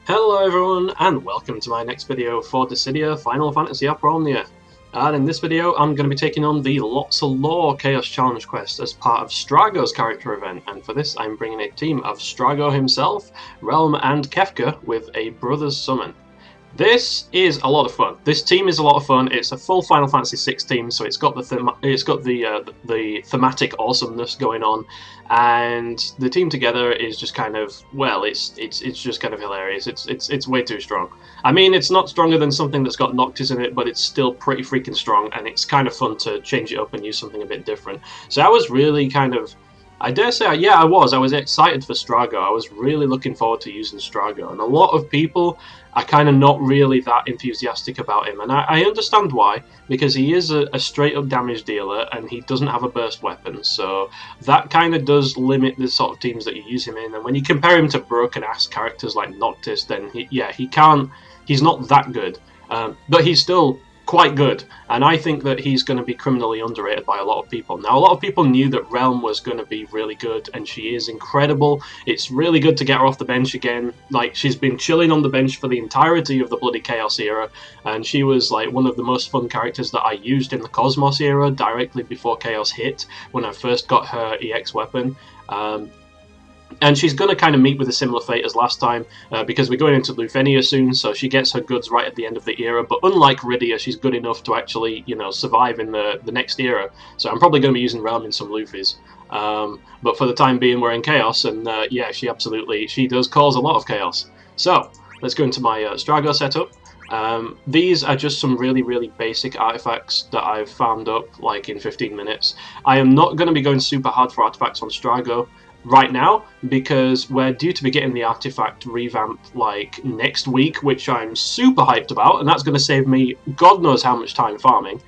Hello everyone, and welcome to my next video for Dissidia Final Fantasy Opera Omnia. And in this video I'm going to be taking on the Lotsa Law Chaos Challenge quest as part of Strago's character event, and for this I'm bringing a team of Strago himself, Relm and Kefka with a Brothers Summon. This is a lot of fun. This team is a lot of fun. It's a full Final Fantasy VI team, so it's got the thematic awesomeness going on, and the team together is just kind of, well, it's just kind of hilarious. It's way too strong. I mean, it's not stronger than something that's got Noctis in it, but it's still pretty freaking strong, and it's kind of fun to change it up and use something a bit different. So I was really kind of, I dare say, yeah, I was excited for Strago. I was really looking forward to using Strago, and a lot of people are kind of not really that enthusiastic about him, and I understand why, because he is a straight-up damage dealer, and he doesn't have a burst weapon, so that kind of does limit the sort of teams that you use him in, and when you compare him to broken-ass characters like Noctis, then he's not that good, but he's still quite good, and I think that he's going to be criminally underrated by a lot of people. Now, a lot of people knew that Relm was going to be really good, and she is incredible. It's really good to get her off the bench again. Like, she's been chilling on the bench for the entirety of the bloody Chaos era, and she was like one of the most fun characters that I used in the Cosmos era directly before Chaos hit, when I first got her EX weapon. And she's going to kind of meet with a similar fate as last time, because we're going into LUFENIA soon, so she gets her goods right at the end of the era, but unlike Rydia, she's good enough to actually, survive in the next era, so I'm probably going to be using Relm in some Lufis. But for the time being, we're in Chaos, and yeah, she does cause a lot of chaos. So, let's go into my Strago setup. These are just some really, really basic artifacts that I've farmed up, like, in 15 minutes. I am not going to be going super hard for artifacts on Strago right now, because we're due to be getting the artifact revamp like next week, which I'm super hyped about, and that's going to save me God knows how much time farming.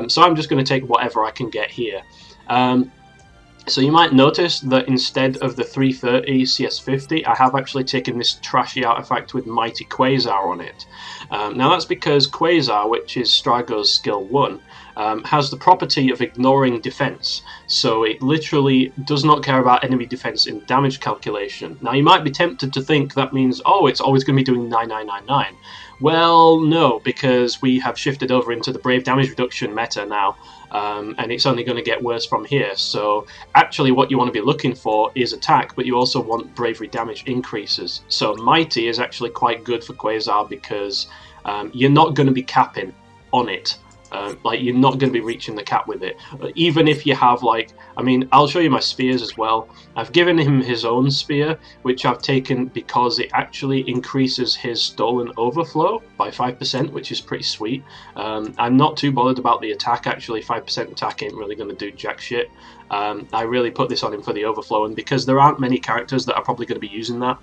So I'm just going to take whatever I can get here. So you might notice that instead of the 330 CS50, I have actually taken this trashy artifact with Mighty Quasar on it. Now that's because Quasar, which is Strago's skill 1, has the property of ignoring defense, so it literally does not care about enemy defense in damage calculation. Now you might be tempted to think that means, oh, it's always going to be doing 9999. Well, no, because we have shifted over into the Brave damage reduction meta now, and it's only going to get worse from here. So actually what you want to be looking for is attack, but you also want bravery damage increases. So Mighty is actually quite good for Quasar, because you're not going to be capping on it. Like, you're not going to be reaching the cap with it. Even if you have, like, I mean, I'll show you my spears as well. I've given him his own spear, which I've taken because it actually increases his stolen overflow by 5%, which is pretty sweet. I'm not too bothered about the attack, actually. 5% attack ain't really going to do jack shit. I really put this on him for the overflow, and because there aren't many characters that are probably going to be using that,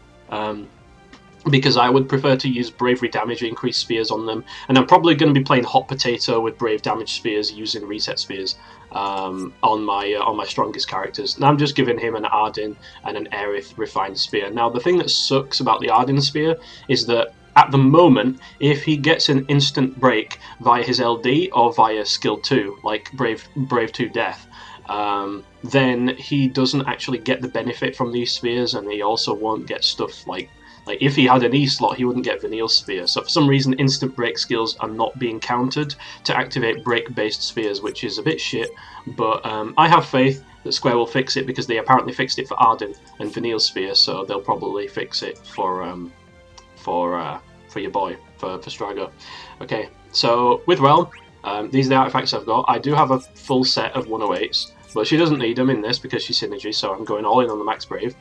because I would prefer to use bravery damage increase spears on them, and I'm probably going to be playing hot potato with brave damage spears using reset spears on my strongest characters. And I'm just giving him an Arden and an Aerith refined spear. Now the thing that sucks about the Arden spear is that at the moment, if he gets an instant break via his LD or via skill 2, like Brave 2 Death, then he doesn't actually get the benefit from these spears, and he also won't get stuff like if he had an E slot, he wouldn't get Vanille Sphere. So for some reason, instant break skills are not being countered to activate break-based spheres, which is a bit shit. But I have faith that Square will fix it, because they apparently fixed it for Arden and Vanille Sphere, so they'll probably fix it for your boy, for Strago. Okay, so with Relm, these are the artifacts I've got. I do have a full set of 108s, but she doesn't need them in this because she's Synergy, so I'm going all in on the Max Brave.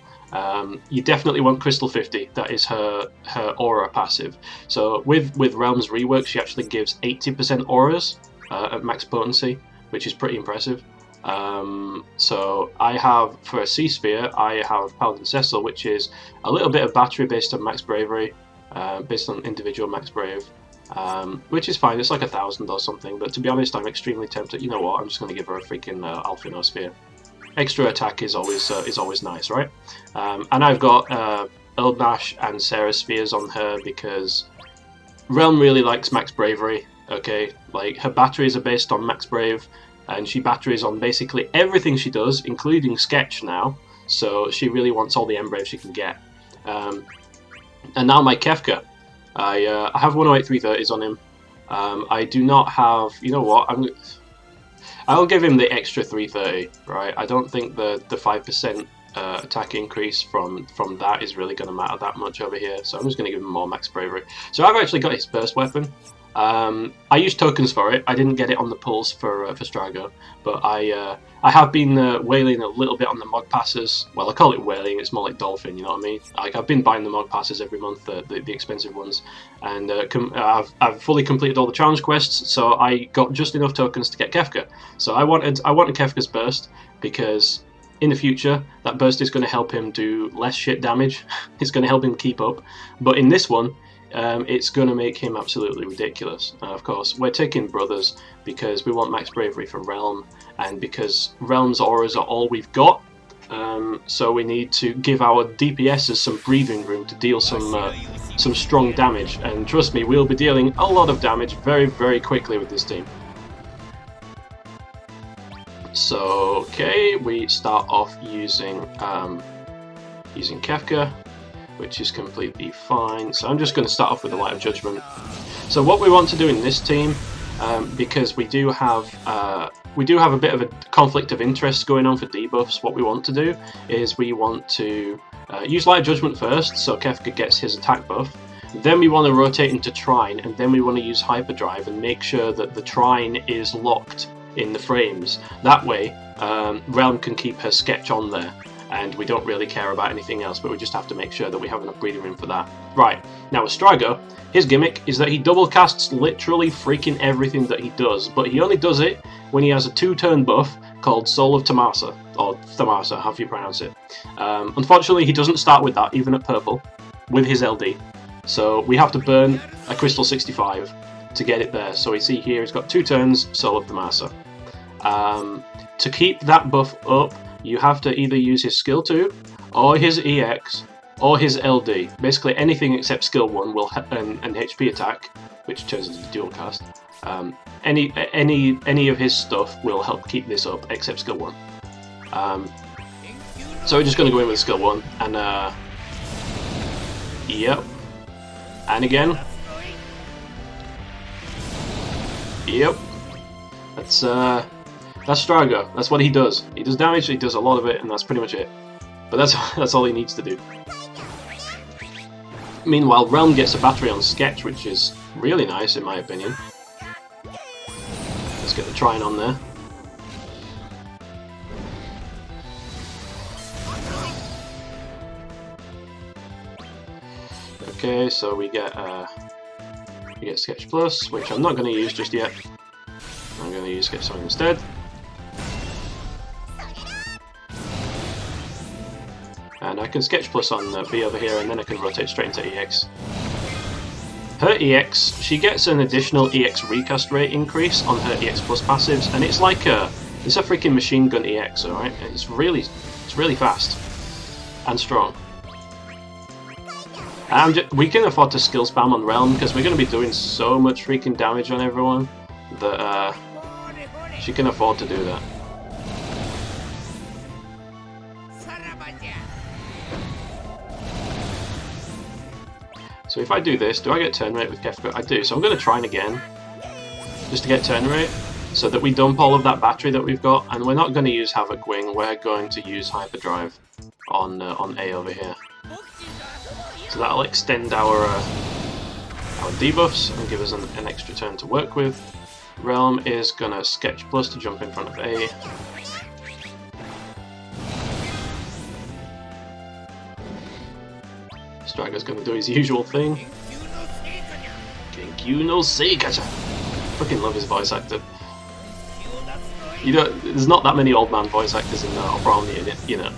You definitely want Crystal 50, that is her aura passive. So with Relm's rework, she actually gives 80% auras at max potency, which is pretty impressive. So I have, for a C Spear, I have Paladin Cecil, which is a little bit of battery based on max bravery, based on individual max brave, which is fine. It's like 1,000 or something, but to be honest, I'm extremely tempted. You know what, I'm just going to give her a freaking Alphino Spear. Extra attack is always nice, right? And I've got Eald'narche and Sarah Spheres on her because Relm really likes max bravery. Okay, like, her batteries are based on max brave, and she batteries on basically everything she does, including sketch now. So she really wants all the M brave she can get. And now my Kefka. I have 108 330s on him. I do not have... You know what? I'll give him the extra 330, right? I don't think the 5% attack increase from that is really going to matter that much over here. So I'm just going to give him more max bravery. So I've actually got his burst weapon. I used tokens for it. I didn't get it on the pulse for Strago, but I have been whaling a little bit on the mod passes. Well, I call it whaling. It's more like dolphin. You know what I mean? Like I've been buying the mod passes every month, the expensive ones, and I've fully completed all the challenge quests. So I got just enough tokens to get Kefka. So I wanted Kefka's burst because in the future that burst is going to help him do less shit damage. It's going to help him keep up. But in this one, it's going to make him absolutely ridiculous. Of course, we're taking brothers because we want max bravery for Relm, and because Relm's auras are all we've got. So we need to give our DPSs some breathing room to deal some strong damage. And trust me, we'll be dealing a lot of damage very, very quickly with this team. So okay, we start off using Kefka, which is completely fine. So I'm just going to start off with the Light of Judgment. So what we want to do in this team, because we do have a bit of a conflict of interest going on for debuffs, what we want to do is we want to use Light of Judgment first, so Kefka gets his attack buff. Then we want to rotate into Trine, and then we want to use Hyperdrive and make sure that the Trine is locked in the frames. That way, Relm can keep her sketch on there, and we don't really care about anything else, but we just have to make sure that we have enough breathing room for that. Right, now with Strago, his gimmick is that he double casts literally freaking everything that he does, but he only does it when he has a 2-turn buff called Soul of Tamasa, or Thamasa, however you pronounce it. Unfortunately, he doesn't start with that, even at purple, with his LD. So we have to burn a Crystal 65 to get it there. So we see here he's got 2 turns, Soul of Thamasa. To keep that buff up, you have to either use his skill 2, or his EX, or his LD. Basically anything except skill 1 will an HP attack, which turns into dual cast. Any of his stuff will help keep this up, except skill 1. So we're just going to go in with skill 1, and yep, and again, yep. That's Strago. That's what he does. He does damage, he does a lot of it, and that's pretty much it. But that's all he needs to do. Meanwhile, Relm gets a battery on Sketch, which is really nice in my opinion. Let's get the Trine on there. Okay, so we get Sketch Plus, which I'm not going to use just yet. I'm going to use Sketch Song instead. And I can Sketch Plus on B over here, and then I can rotate straight into EX. Her EX, she gets an additional EX recast rate increase on her EX Plus passives, and it's like it's a freaking machine gun EX, alright? It's really fast and strong. We can afford to skill spam on Relm because we're going to be doing so much freaking damage on everyone that she can afford to do that. So if I do this, do I get turn rate with Kefka? I do, so I'm going to try again, just to get turn rate, so that we dump all of that battery that we've got, and we're not going to use Havoc Wing, we're going to use Hyperdrive on A over here. So that'll extend our debuffs and give us an extra turn to work with. Relm is going to Sketch Plus to jump in front of A. Strago's going to do his usual thing. Genkyu no Seikacha. Fucking love his voice actor. There's not that many old man voice actors in Opera Omnia, you know.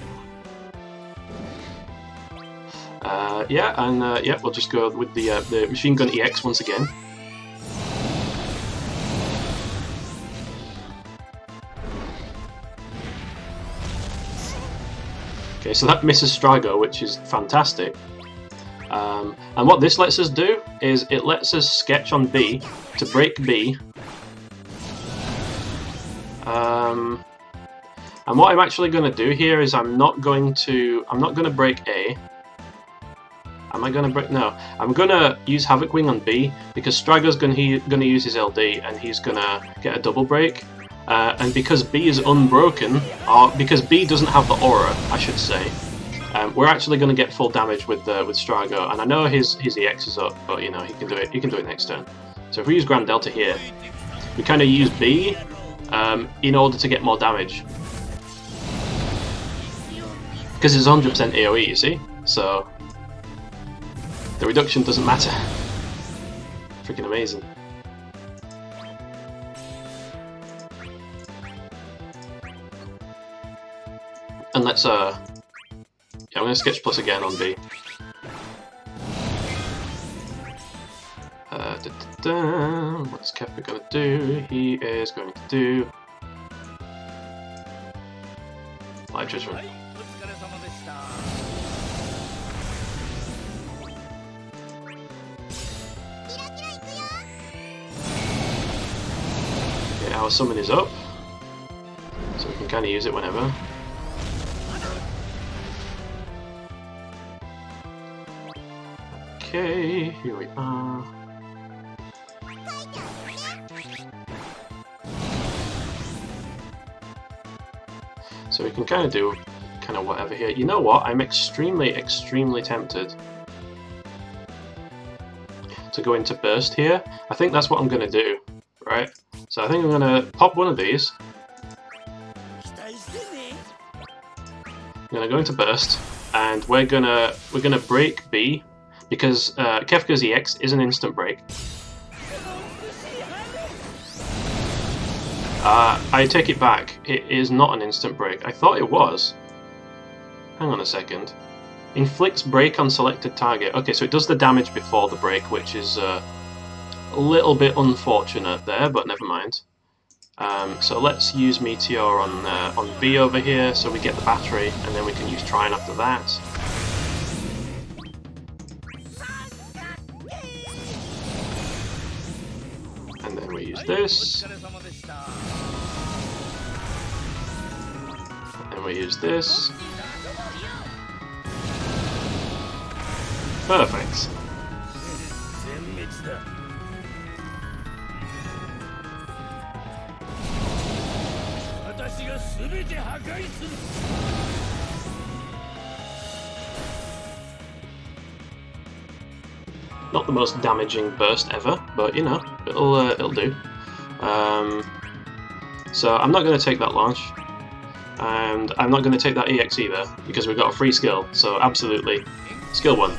Yeah, and yeah, we'll just go with the Machine Gun EX once again. Okay, so that misses Strago, which is fantastic. And what this lets us do is it lets us sketch on B to break B. And what I'm actually going to do here is I'm not going to break A. Am I gonna break? No. I'm gonna use Havoc Wing on B because Strago's gonna use his LD and he's gonna get a double break. And because B is unbroken, or because B doesn't have the aura, I should say, we're actually going to get full damage with Strago. And I know his EX is up, but you know he can do it. He can do it next turn. So if we use Grand Delta here, we kind of use B in order to get more damage because it's 100% AOE. You see, so the reduction doesn't matter. Freaking amazing. And let's yeah, I'm gonna sketch plus again on B. What's Kefka gonna do? He is going to do Light Judgment. Okay, our summon is up, so we can kind of use it whenever. Okay, here we are. So we can kind of do whatever here. You know what? I'm extremely tempted to go into burst here. I think that's what I'm going to do, right? So I think I'm going to pop one of these. I'm going to go into burst, and we're gonna break B. Because Kefka's EX is an instant break. I take it back. It is not an instant break. I thought it was. Hang on a second. Inflicts break on selected target. Okay, so it does the damage before the break, which is a little bit unfortunate there, but never mind. So let's use Meteor on B over here, so we get the battery, and then we can use Trine after that. And then we use this. And we use this. Perfect. Not the most damaging burst ever, but you know, it'll do. So I'm not going to take that launch, and I'm not going to take that EX either because we've got a free skill. So absolutely, skill 1.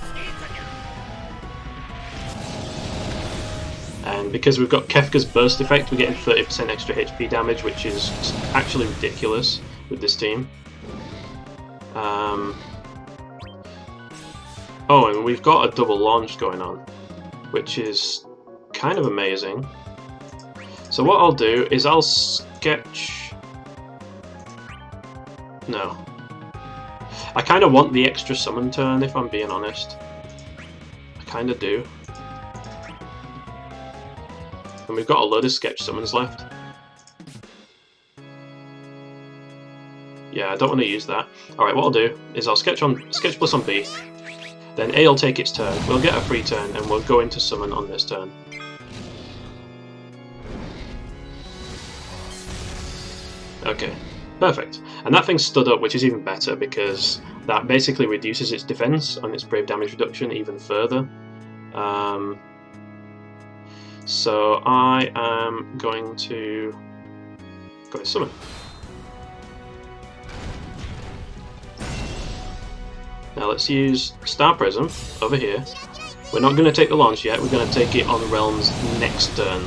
And because we've got Kefka's burst effect, we're getting 30% extra HP damage, which is actually ridiculous with this team. Oh, and we've got a double launch going on, which is kind of amazing. So what I'll do is I'll sketch... No. I kind of want the extra summon turn, if I'm being honest. I kind of do. And we've got a load of sketch summons left. Yeah, I don't want to use that. Alright, what I'll do is I'll sketch plus on B. Then A will take its turn, we'll get a free turn, and we'll go into summon on this turn. Okay, perfect. And that thing stood up, which is even better, because that basically reduces its defense and its brave damage reduction even further. So I am going to go to summon. Now let's use Star Prism over here. We're not going to take the launch yet, we're going to take it on Relm's next turn.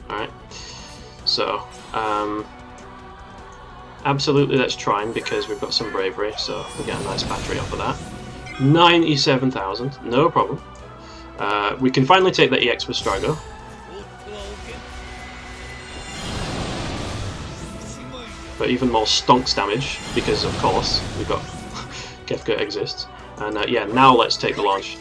Alright, so absolutely let's Trine because we've got some bravery, so we get a nice battery off of that. 97,000, no problem. We can finally take the EX with Strago. But even more stonks damage, because of course we've got Kefka exists. And yeah, now let's take the launch.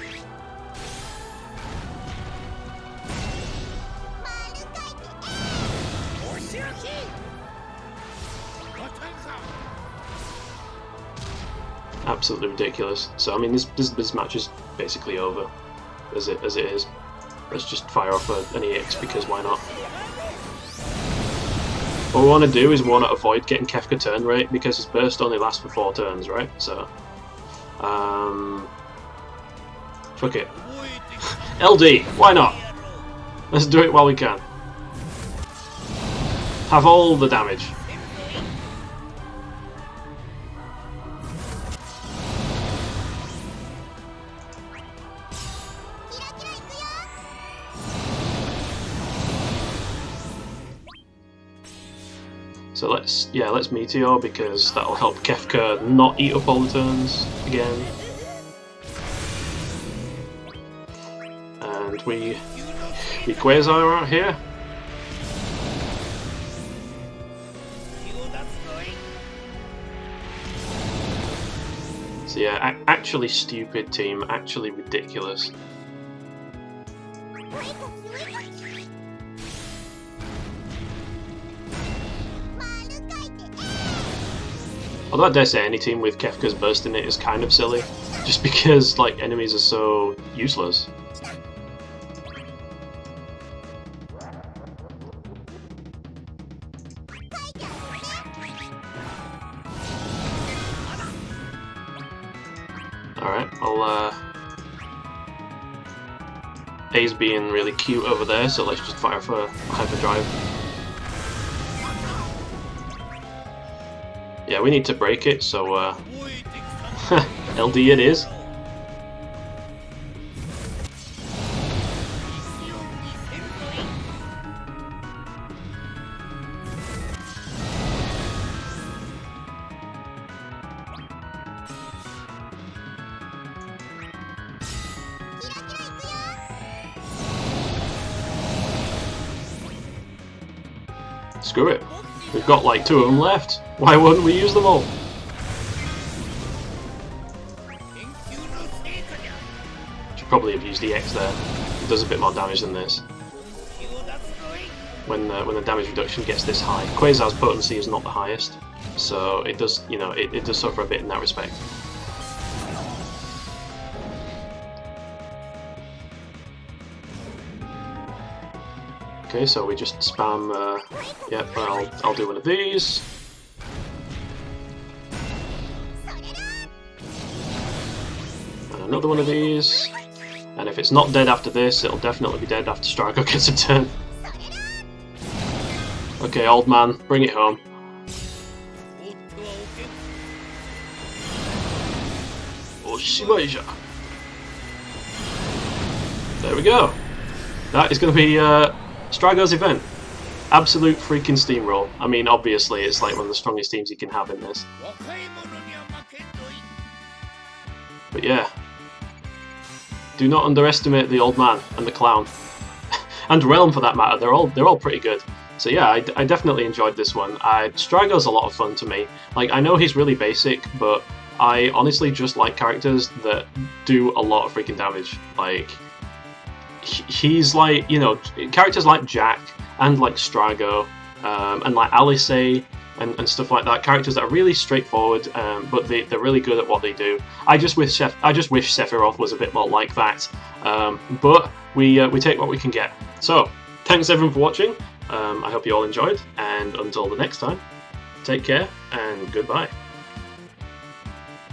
Absolutely ridiculous. So I mean, this match is basically over as it is. Let's just fire off an EX because why not? What we want to do is we want to avoid getting Kefka turn rate because his burst only lasts for 4 turns, right? So, fuck it. LD, why not? Let's do it while we can. Have all the damage. So let's Meteor because that'll help Kefka not eat up all the turns again. And we Quasar out here. So yeah, actually stupid team, actually ridiculous. Although I dare say any team with Kefka's burst in it is kind of silly, just because like enemies are so useless. Alright, A's being really cute over there, so let's just fire for hyperdrive. Yeah, we need to break it, so LD it is. Screw it. We've got like 2 of them left. Why wouldn't we use them all? Should probably have used EX there. It does a bit more damage than this. When the damage reduction gets this high. Quasar's potency is not the highest, so it does, you know, it does suffer a bit in that respect. Okay, so we just spam. Yep, I'll do one of these. And another one of these. And if it's not dead after this, it'll definitely be dead after Strago gets a turn. Okay, old man, bring it home. Oshibaija. There we go. That is going to be Strago's event. Absolute freaking steamroll. I mean, obviously, it's like one of the strongest teams you can have in this. But yeah. Do not underestimate the old man and the clown. And Relm for that matter, they're all pretty good. So yeah, I definitely enjoyed this one. Strago's a lot of fun to me. Like, I know he's really basic, but I honestly just like characters that do a lot of freaking damage. Like, he's like, you know, characters like Jack and like Strago and like Alice and stuff like that. Characters that are really straightforward, but they're really good at what they do. I just wish Sephiroth was a bit more like that. But we take what we can get. So thanks everyone for watching. I hope you all enjoyed, and until the next time, take care and goodbye.